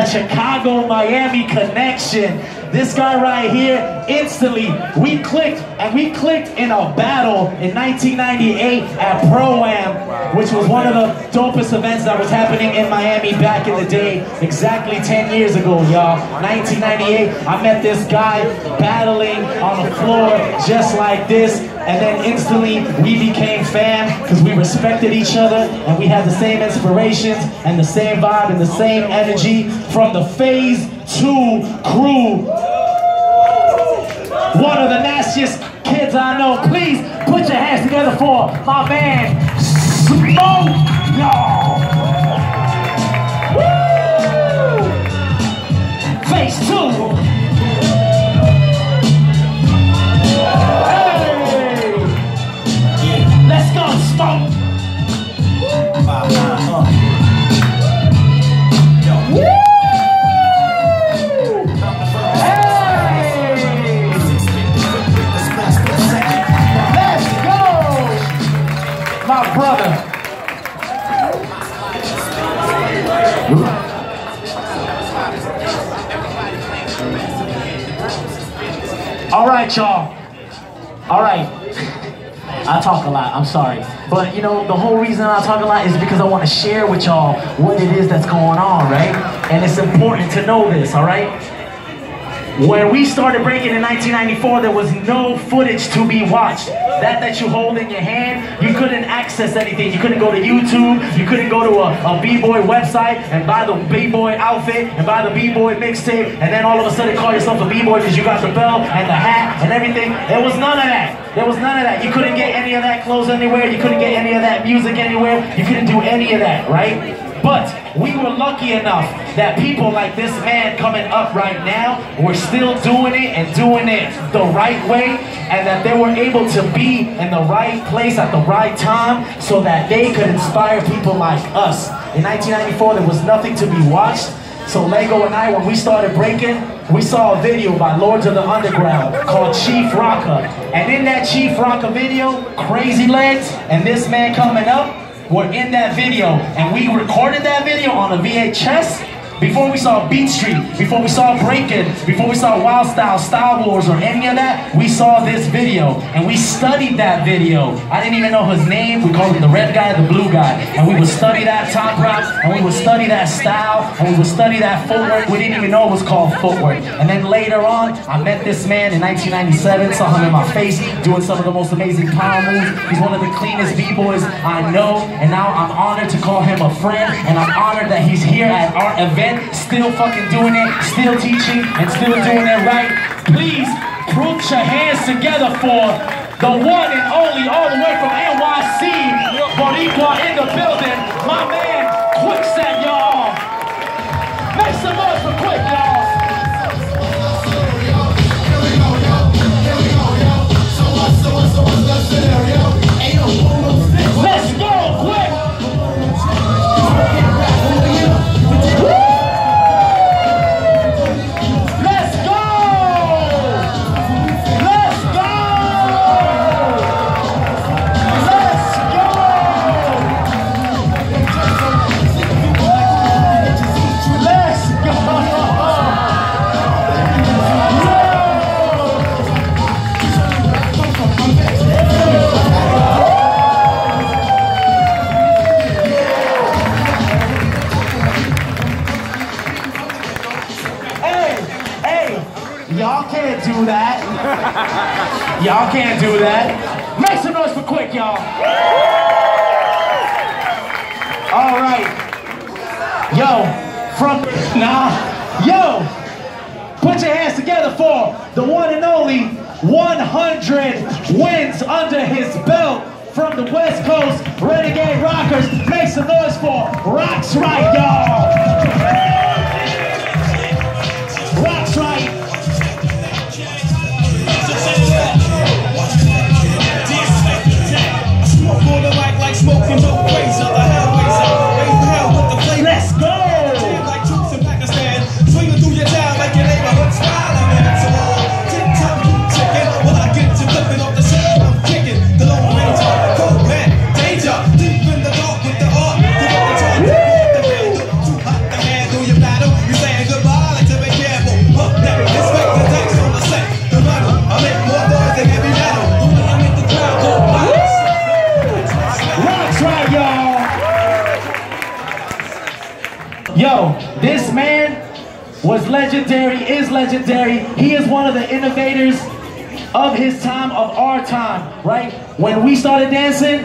Chicago-Miami connection. This guy right here, instantly, we clicked in a battle in 1998 at Pro-Am, which was one of the dopest events that was happening in Miami back in the day, exactly 10 years ago, y'all. 1998, I met this guy battling on the floor just like this, and then instantly we became fam because we respected each other and we had the same inspirations and the same vibe and the same energy from the Phase 2 crew. One of the nastiest kids I know. Please put your hands together for my man, Smoke, y'all. Woo! Phase 2. Let's go, Smoke! Woo! Hey! Let's go! My brother. All right, y'all. All right. I talk a lot, I'm sorry. But you know, the whole reason I talk a lot is because I want to share with y'all what it is that's going on, right? And it's important to know this, all right? When we started breaking in 1994, there was no footage to be watched. That you hold in your hand, you couldn't access anything. You couldn't go to YouTube, you couldn't go to a B-boy website and buy the B-boy outfit and buy the B-boy mixtape and then all of a sudden call yourself a B-boy because you got the belt and the hat and everything. There was none of that. There was none of that. You couldn't get any of that clothes anywhere. You couldn't get any of that music anywhere. You couldn't do any of that, right? But we were lucky enough that people like this man coming up right now were still doing it and doing it the right way, and that they were able to be in the right place at the right time so that they could inspire people like us. In 1994, there was nothing to be watched. So Lego and I, when we started breaking, we saw a video by Lords of the Underground called Chief Rocka. And in that Chief Rocka video, Crazy Legs and this man coming up were in that video. And we recorded that video on a VHS before we saw Beat Street, before we saw Breakin', before we saw Wild Style, Style Wars, or any of that. We saw this video, and we studied that video. I didn't even know his name. We called him the red guy, the blue guy. And we would study that top rock, and we would study that style, and we would study that footwork. We didn't even know it was called footwork. And then later on, I met this man in 1997, saw him in my face, doing some of the most amazing power moves. He's one of the cleanest B-boys I know, and now I'm honored to call him a friend, and I'm honored that he's here at our event, still fucking doing it, still teaching, and still doing it right. Please put your hands together for the one and only, all the way from NYC, Boricua in the building, my man, Quickset, y'all. Make some noise for Quick, y'all. Let's go, Quick. Y'all can't do that. Y'all can't do that. Make some noise for Quick, y'all. All right. Yo, yo, put your hands together for the one and only 100 wins under his belt from the West Coast Renegade Rockers. Make some noise for Rocks Right, y'all. Rocks Right. Smoking both ways of the highways, raising hell with the flavor. Let's go! Like troops in Pakistan, swinging through your town like your neighborhood style. I mean, it's all tick-tock, chicken. Well, I get you flipping off the shit I'm kicking. The Lone Ranger, cold man, danger. Deep in the dark with the art. The too hot to handle. This man was legendary, is legendary. He is one of the innovators of his time, of our time, right? When we started dancing,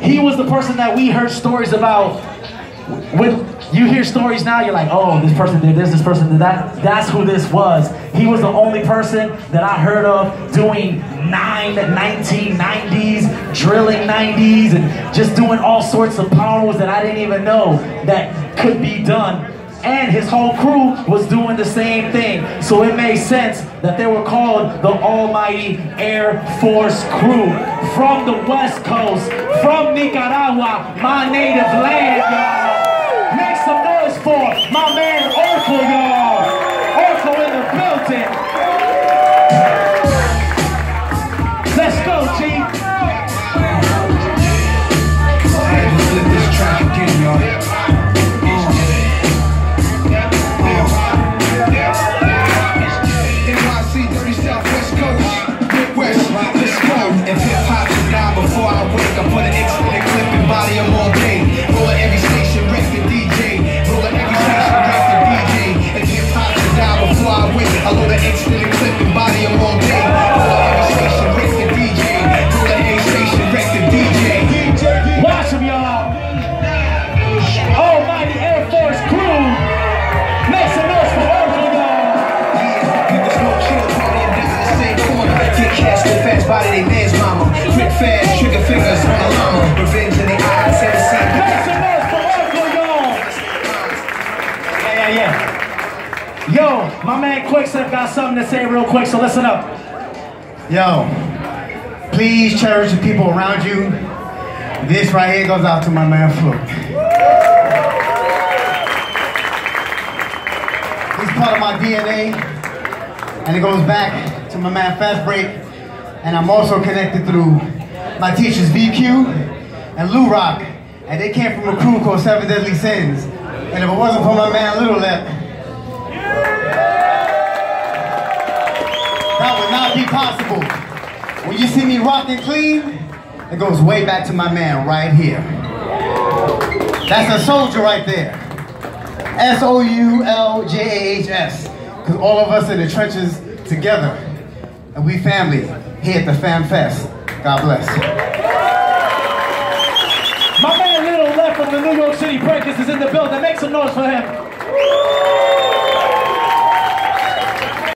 he was the person that we heard stories about. When you hear stories now, you're like, oh, this person did this person did that. That's who this was. He was the only person that I heard of doing 1990s, drilling 90s, and just doing all sorts of power moves that I didn't even know that could be done. And his whole crew was doing the same thing. So it made sense that they were called the Almighty Air Force Crew. From the West Coast, from Nicaragua, my native land, y'all. Make some noise for my man Orko, y'all. Orko in the building. Let's go, G. Let's flip this track again, y'all. If hip-hop is down before I wake, I put an X in the clip and body them all day. Roll at every station, wreck the DJ. Roll at every station, wreck the DJ. If hip-hop is down before I wake, I load an X in the clip and body them all day. Roll at every station, wreck the DJ. Roll at every station, wreck the DJ. Watch them, y'all. Almighty Air Force Crew. Make some noise for Orko, y'all. People smoke chill, partying down the same corner. Get cast with fast body, they man's mama. Quick, fast, trigger fingers on the llama. Revenge in the eyes, ever seen. Make some noise for Orko, y'all. Yeah. Yo, my man Quickstep got something to say real quick, so listen up. Yo, please cherish the people around you. This right here goes out to my man Fluke. He's part of my DNA, and it goes back to my man Fast Break, and I'm also connected through my teachers VQ and Lou Rock, and they came from a crew called Seven Deadly Sins, and if it wasn't for my man Little Lip, that would not be possible. When you see me rocking clean, it goes way back to my man right here. That's a soldier right there. SOULJAHS. Because all of us in the trenches together. And we family here at the F.A.M Fest. God bless. My man Little Left from the New York City Breakers is in the building. Make some noise for him.